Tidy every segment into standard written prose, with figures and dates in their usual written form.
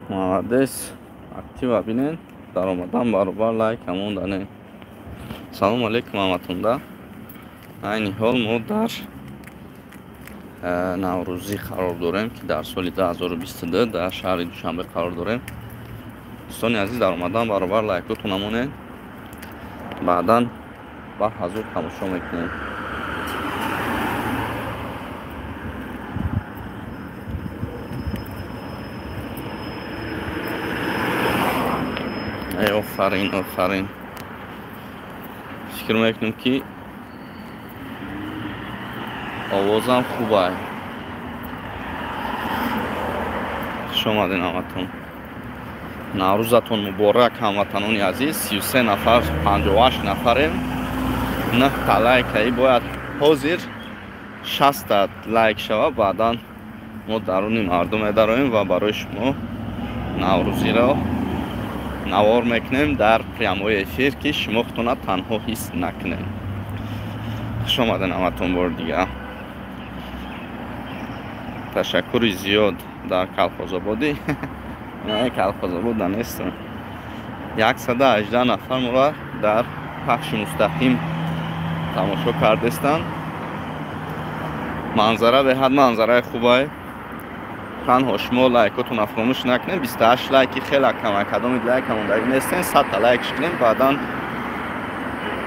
молодец, актива бинен, даромадан баробар лайк ҳамон данем. Салом алейкум ҳаматонда. Айни ҳол мо дар наврӯзӣ қарор дорем, ки дар соли 2022 дар шаҳри Душанбе қарор дорем. дӯстони азиз, даромадан баробар лайкотон намонед, баъдан ба ҳазур тамошо мекунем. آفرین آفرین. فکر میکنم که آوازم خوبه. خوش آمدین همتون. نوروزتون مبارک هموطنان عزیز. 33 نفر 58 نفریم. 9 تا لایک باید حاضر 60 تا لایک شود. بعدا ما درون مردم داریم و برای شما نوروزی را навор мекунем дар прямои эфир, ки шумо худтона танҳо ҳис накунем. хуш омадин ҳаматон бор дигар. ташаккури зиёд дар Калхозободӣ. не Калхозобода нестам. 118 нафар моро дар пахши мустақим тамошо кардестанд. манзара беҳад манзараи хубае. танҳо шумо лайкотон фаромӯш накунед. 28 лайки хеле кам, кадоми лайк мондаги нестен. 100 та лайк шикунем, баъдан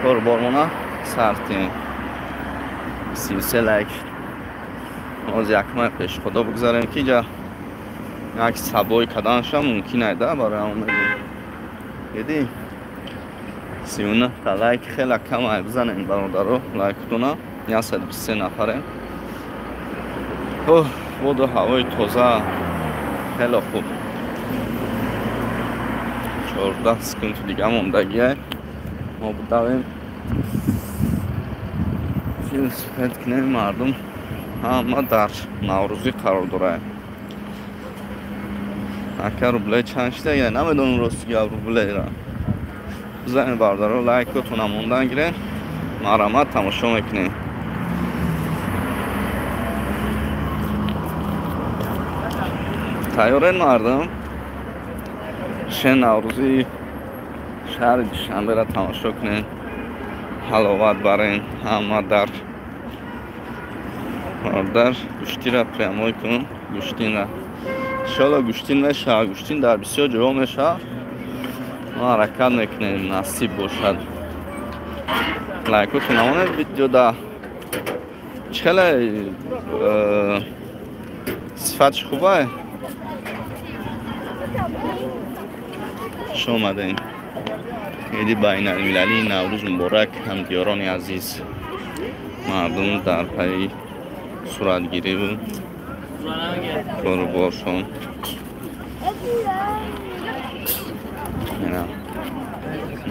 борбормона сартем. 33 лайк. оз якмай пеш худо бигзарем, ки ҷа як сабои каданша мумкин айда барои ҳамон диди. 39 та лайк хеле кам ай бизанем бародаро. лайкотона 123 нафарем. воду ҳавои тоза хеле хуб. 14 секунд дига мондагие. мо будавем филм кунем. мардум ҳама дар наврӯзӣ қарор дорад. ака рубле чанд шуда, я намедонам ростиги рублеро. бизанем бародаро лайкотона мондан гирем. марамат тамошо мекунем. тайёрен мардум? шен наврӯзии шаҳри Душанберо тамошо кунем. ҳаловат барен. ҳама дар гӯштиро прямой кун. гӯштинро иншоалло гӯштин мешавад. гӯштин дар бисёр ҷойҳо мешавад. мо ҳаракат мекунем насиб бошад. лайкотон намонед видеода. чӣ хеле сифатш хубае. خوش آمدین. عید بین‌المللی نوروز مبارک همدیاران عزیز. مردم در پی صورتگیری و کاروبارشان.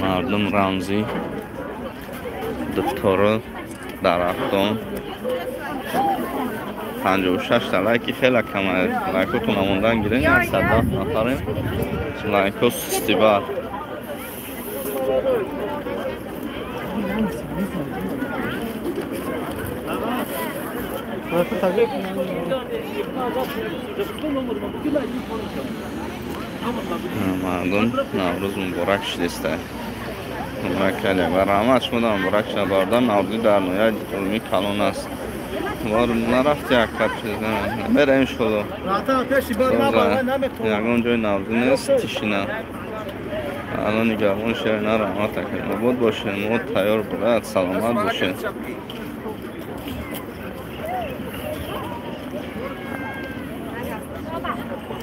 مردم رمزی دفتر درختان. 56 تا لایکی خیلی کمه. لایکاتون نموندن گیرین. 110 نفریم. لایکو سستیبار. مردم نوروز مبارک شدیسته. مبارک علی و رحمت شما دا مبارک شد. باردن نوروزی در نویای علمی کلان است. بار نرفتی اکت شده. بریم شده. یکان جای نوروزی نیست تیشینه. الان نگران شده نه رحمت کنید. مباد باشه. مباد تیار برد. سلامت باشه.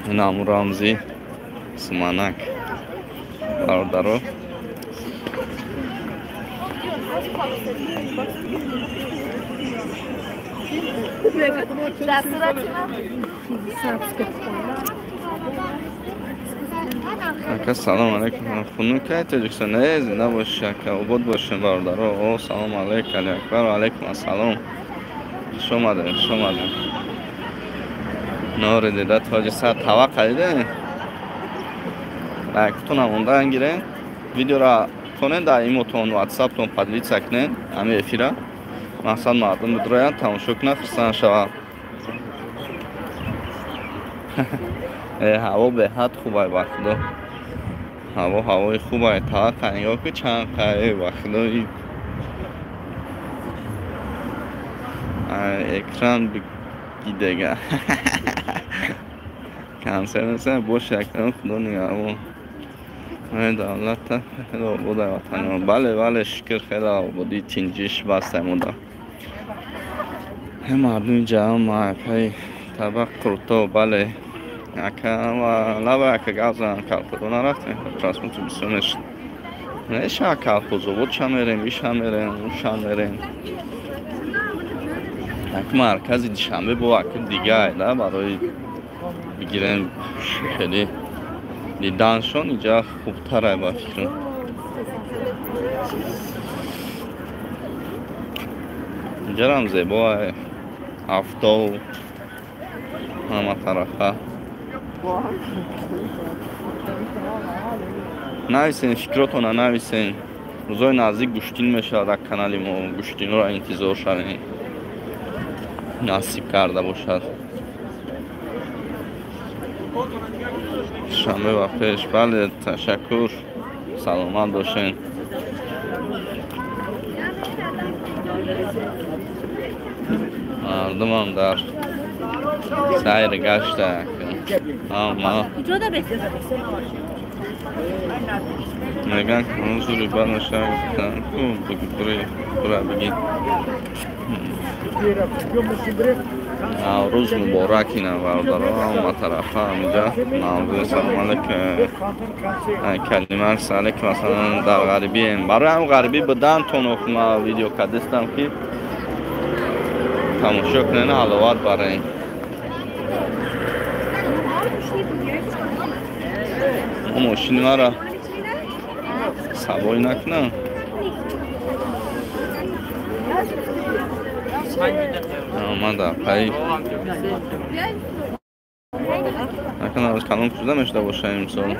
این همو رمزی سمانک باردارو. اکا سلام علیکم. خونون که تاجیکستان نه زنده باشه که عباد باشه باردارو. او سلام علیکم علی اکبر و علیکم السلام. شما داریم نور دیده تاجی ساعت هوا قلیده. لایکتون همونده گیرین. ویدیو را کنین در ایموتون واتساپ تون پدوید سکنین. همه افیره مقصد مردم بدروید تماشا کنه خرسان شود. هوا به حد خوبه وقتا هوای خوبه تا نگاه که چند قیه وقتا اکران بگیدگه کنسر مثل باش اکران خدا نگاه دولت خیلی آبوده وطن بله شکر خیلی آبودی تینجیش بسته موده مردم جمع پی طبق قرطو بله لبه که گازن کلپدو نرفتیم ترانسپورت بسیونش نیشه کلپوزو بود چه میریم بیشه میریم اوشان میریم یک مرکزی دیشنبه با وقت دیگه ایده برای بگیریم خیلی دیدنشون اینجا خوبتره با فکرم اینجا هم زیبا هفته و همه طرفه نویسین فکراتون نویسین روزای نزدیک گوشتین میشه در کانال ما گوشتین رو انتظار شدین نصیب کرده باشد شنبه و پیش بله تشکر سلامت باشین مردم هم در سیر گشته اما میگن که اون زوری بر نشه بگی روز مبارک اینه بردارا همه طرف همینجا نامزه سلام علیک کلمه ساله که مثلا در غریبی این برای هم غریبی بدن تون ما ویدیو کدستم که تماشا کنین حلاوت برای این ماشین مرا سواری نکنم من در پایی نکنم از کلام کشیده میشته باشه امسال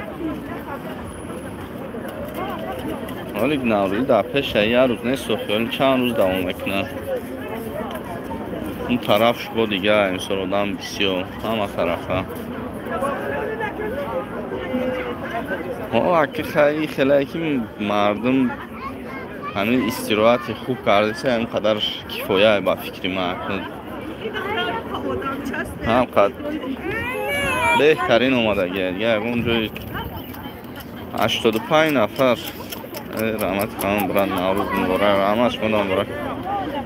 حالی نوروزی در پیش یه روز نیست و خیلی چند روز دوام میکنه اون طرف شبا دیگه امسال آدم بسیار همه طرفه اکی خیلی که مردم همین استراحت خوب کرده سه همقدر کفایه با فکر ما همقدر بهترین اومده گه اونجای 85 نفر رحمت خانم برند نوروز مبارک همش مدام برک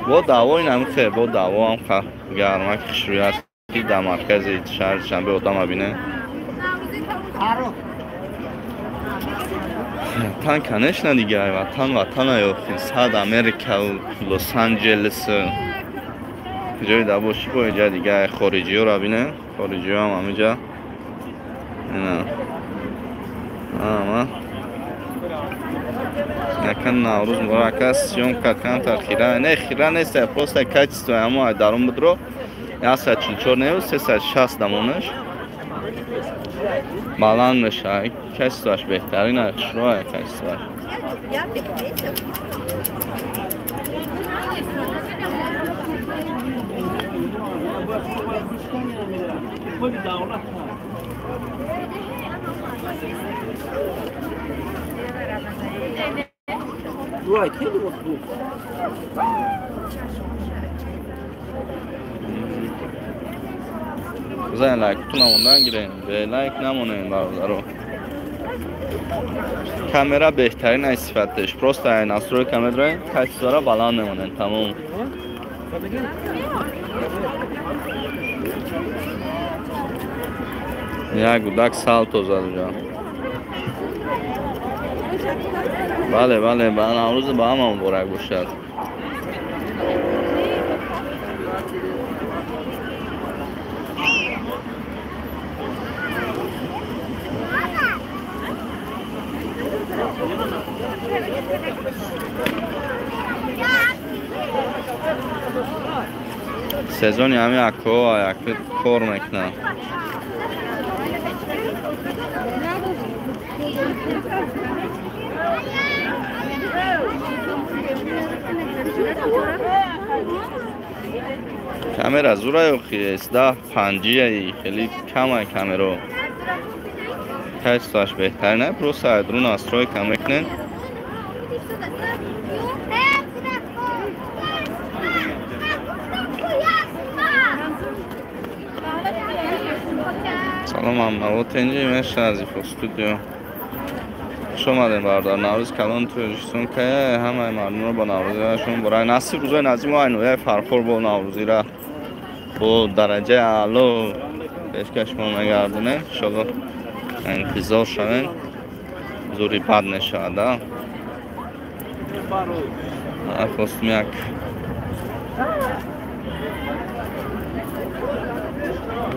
با دوای نمیخه با دوا هم گرمک خشروی هست در مرکز شهر شنبه آدم بینه وطن کنش نه دیگه وطن یافتیم صد امریکا و لس آنجلس جای دباشی با اینجا دیگه خارجی ها رو بینه خارجی ها هم همینجا اینا یکن نوروز مبارک است سیوم کتکن تر خیره نه خیره نیست پروست کچستو اما دارم بدرو 144 نیو 360 دمونش بلند میشه کچستوش بهترین اخشروه کچستوش Right, here was good. بزنین لایک تو نموندن گیرین به لایک نمونین برادرو کامera بهترین از صفتش پروست این نصروی کامera کچسوارا بلند نمونین تمام یک گودک سالتو زده جا بله نوروز با هم مبارک باشد سزونی همین اکو کار میکنه کامera زورای خیلی 15 خیلی کمه کامera کشتاش بهترینه پروسه رو настройка میکنین سلام محمد اینجا میشه از ایفو استودیو شما دیم بردار نوروز کلان تویشتون که همه مردم رو با نوروزی هاشون برای نصیب روزای نزدیم و اینویه فرخور با نوروزی را با درجه اعلا پیشکش میگردونه انشالله انتظار شوین زوری بد نشده خواستم یک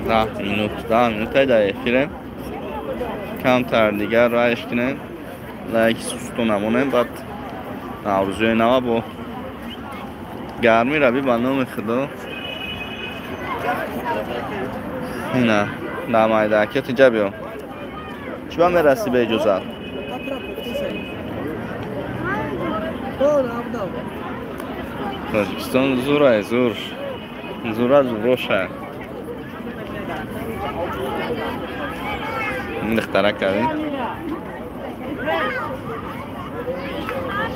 10 minut های اخیره کمتر دیگر رایش کنه لایک سوستو نمونه بعد نوروزی نوا با گرمی رو بی بنام خدا اینه نمای دکت اینجا بیام چی میرسی به اجازت تاجیکستان زوره زور روشه این اختراع کردیم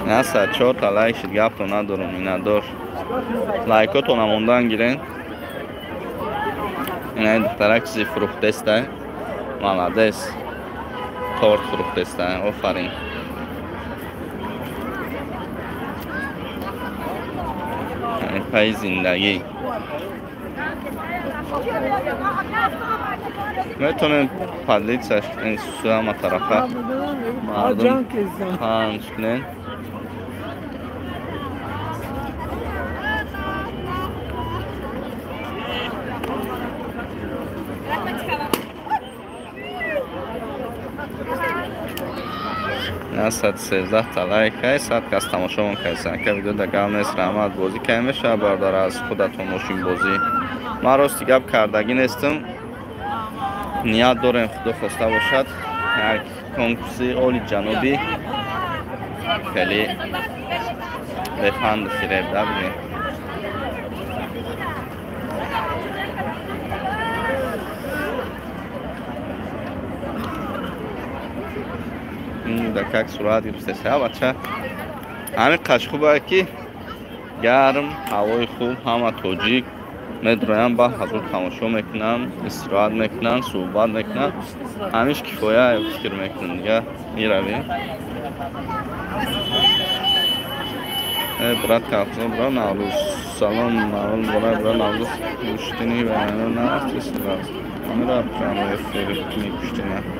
نه 4 تا لایک شد گفت تو ندارم این ندار لایک ها تو نموندن گیرین این اختراع چیزی فروخته است مالدست تارت فروخته است آفرین پای زندگی میتونیم پدلیت سش این سوی همه طرفه مردم پنج کنین نه 113 تا لایک های 100 کس تماشا من کردن که ویدیو دگرم نیست رحمت بازی که میشه بردار از خودتون ماشین بازی ما راستی گپ کردگی نیستم نیت دارم خدا خواسته باشد یک کنکورسی اولی جنوبی خیلی بفند فریب در بگیم این دکک سرعت گرفته شه بچه همین قشخوبه که گرم هوای خوب همه توجیک میدرویم با حضور تماشا میکنم استراحت میکنم صحبت میکنم همیش کفایه فکر میکنم دیگه میرویم برات کافزا برا نوروز سلام نوروز برا نوروز گوشتنی و نوروز میرا برای فیری گوشتنی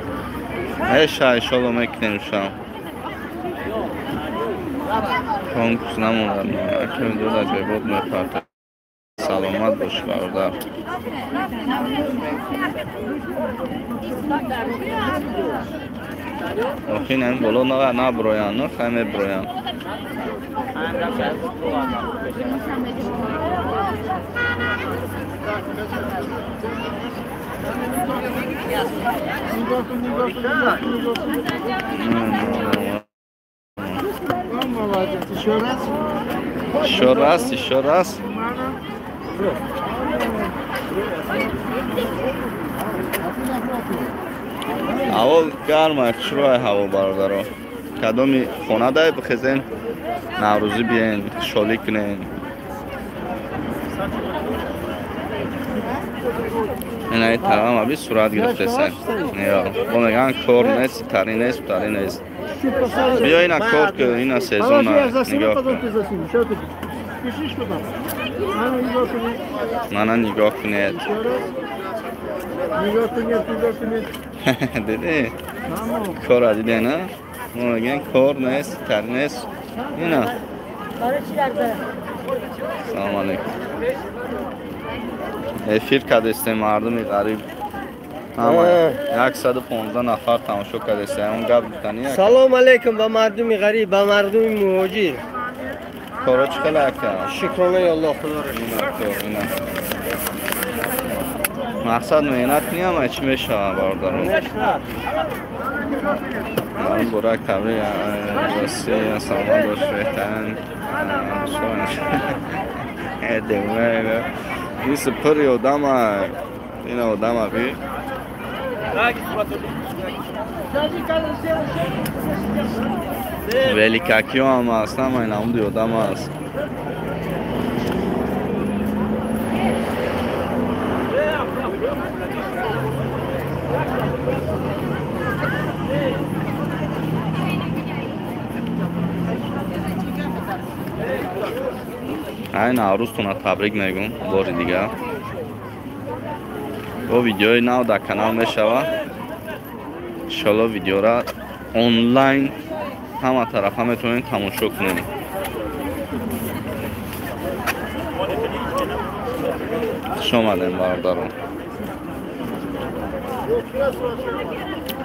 ایشالله میکنیم شام کنکورس نموندن اکنون دو در جای بود میپرده سلامت باش برادر آخین این بالا نه برویان نه خیمه برویان شوراس هوا گرمه چرای هوا برادرها کدامی خونه دای بخیزین نوروزی بیاین شالی کنین این های تمام ابی صورت گرفته سن با میگن کار نیست تری نیست بیا این کار که این سیزون نگاه کن نگاه کنید دیدی کار دیدی نه ما میگن کار نیست تری نیست اینا سلام علیکم افیر کردسته مردمی غریب 115 نفر تماشا کردسته اون گپ بکنی سلام علیکم با مردمی غریب با مردمی مهاجر کارا چه کلا کرد شکرانه الله خدا رو مقصد مهنت نیم اما چی میشه باردارم من برای کبری راستی سلام باش بهترین دیمه این سپری آدم این آدم بی Velika هم هست هم این هم دیودم هست این نوروزتون تبریک میگم باری دیگه با ویدیوی نو در کانال میشوه انشالله ویدیو را آنلاین همه طرف هم میتونین تماشا کنین شما دین باردارم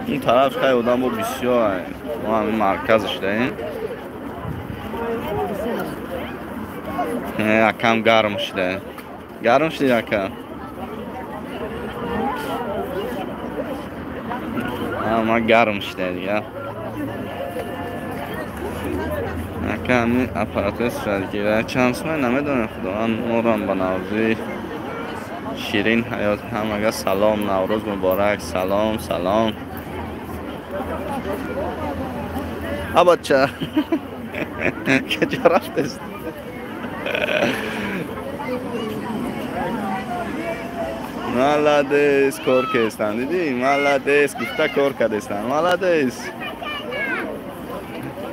این طرف خیلی بودم با بسیار ما همین مرکزش داریم یکم گرم شده گرم شده یکم اما گرم شده دیگه یکم همین اپاراتوس شده دیگه چند سمه نمیدونم خدا من نورم با نوروزی شیرین حیات هم اگه سلام نوروز مبارک سلام سلام بچه کجا رفتست Молодец, korkestan dedi. Молодец, gifta korkadestan. Молодец.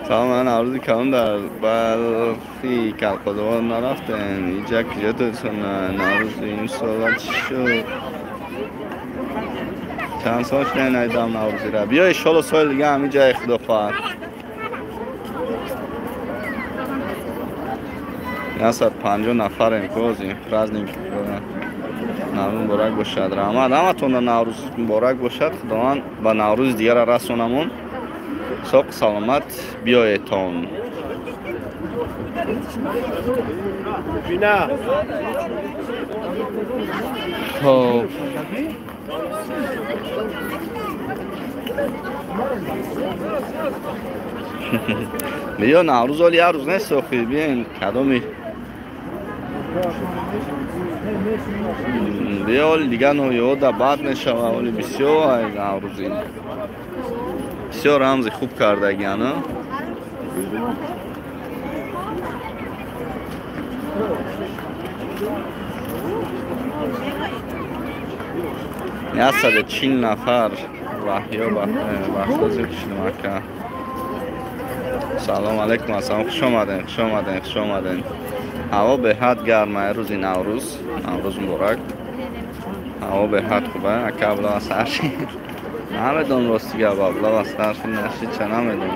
Tamam arzu kalın da balfi kalkıdan naraftın. İyice kıyıdı sonra naruzu imsalat şu. Çand sonuç ne naydam naruzu ra. Bia inşallah soyl دیگه همین جای خدافت. یاسر 50 نفر امروزی پرازنیک نوروز مبارک باشد رحمت همتون نوروز مبارک باشد خداوند با نوروز دیگر را رسونمون ساق سلامت بیایتون خب بیا نوروز ولی هر روز نیست ساخی بیاین کدامی بیا ولی دیگه یاد بعد نشوه ولی بسیار نوروزی بسیار رمز خوب کرده گیانه یه 140 نفر وحیا بخوازی کشیده مکه سلام علیکم السلام خوش آمدین خوش آمدین خوش آمدین هوا به حد گرمه روزی نوروز مبارک هوا به حد خوبه اکابلا و سرشی نمیدون راستی بابلا و سرشی نشی چه نمیدون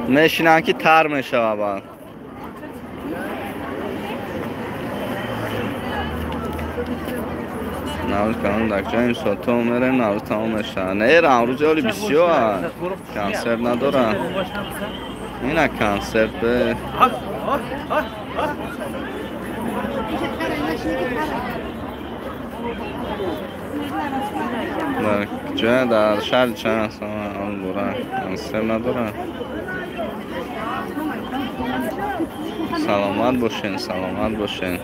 میشینن که تر میشه بابا نوروز کنون دکجا این ساعتا میریم نوروز تمام میشه نه نوروز حالی بسیار کنسرت ندارن اینه کنسرت به در جای در شهر چند هستم آن برن کنسرت ندارن سلامت باشین سلامت باشین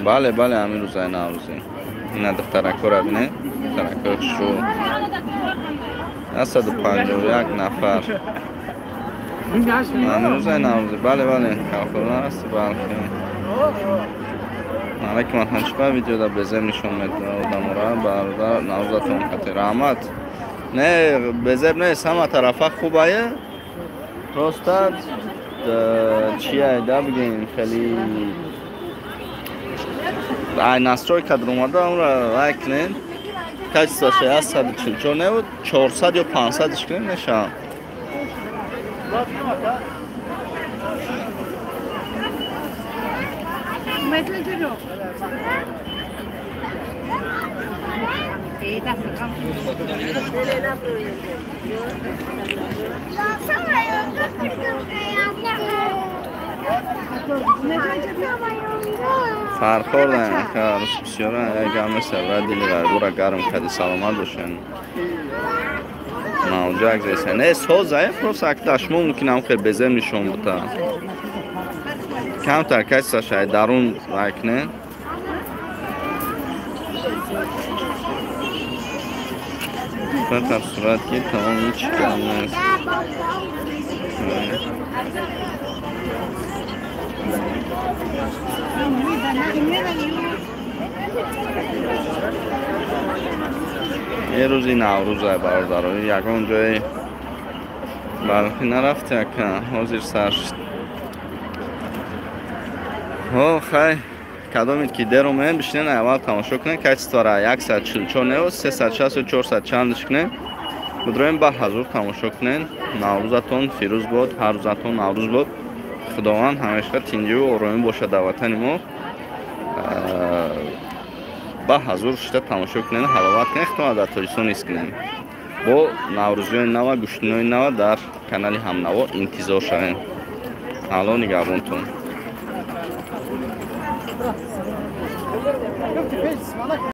بله بله همین روزای نوروزی این ترکو را بینه ترکو شو 151 نفر همین روزای نوروزی بله بله کافران هستی بله علیکم السلام ویدیو دا بزم نشون میدم را برادر نوروزتون خاطر رحمت نه بزم نیست همه طرفه خوبه راستاد چیه دا بگیم خیلی نستروی کدر اومده اون را رای کنین کج ساشه 144 نبود 400 یا 500 کنین نشان فرخوردن که بسیارن اگر مثل را دیلی را گرم کدی سلامت باشن موجه اگزیسه نه سو ضعیف روز اکتاش ممکنم خیلی بزم نشون بوده камтар кайса шай дарун вайкне در صورت که تمام هیچ کم نیست. یه روزی نوروزه برادرای یکان جای بلخی نرفته که حاضر سر شد. خیلی کدامید که در اومد بشینن اول تماشا کنن که چطوره 144 نه و 364 چندش کنن بدرویم با حضور تماشا کنن. نوروزتون فیروز بود، هر روزتون نوروز بود. خداوند همیشه تینجی و آرامی باشه در وطن ما. با حضور شده تماشا کنن، حلاوت کنن، احتمال در تاجیکستان ایست کنن. با نوروزی نو گوشتنی نو در کانال هم نو انتظار شدن. حالا نگهبانتون.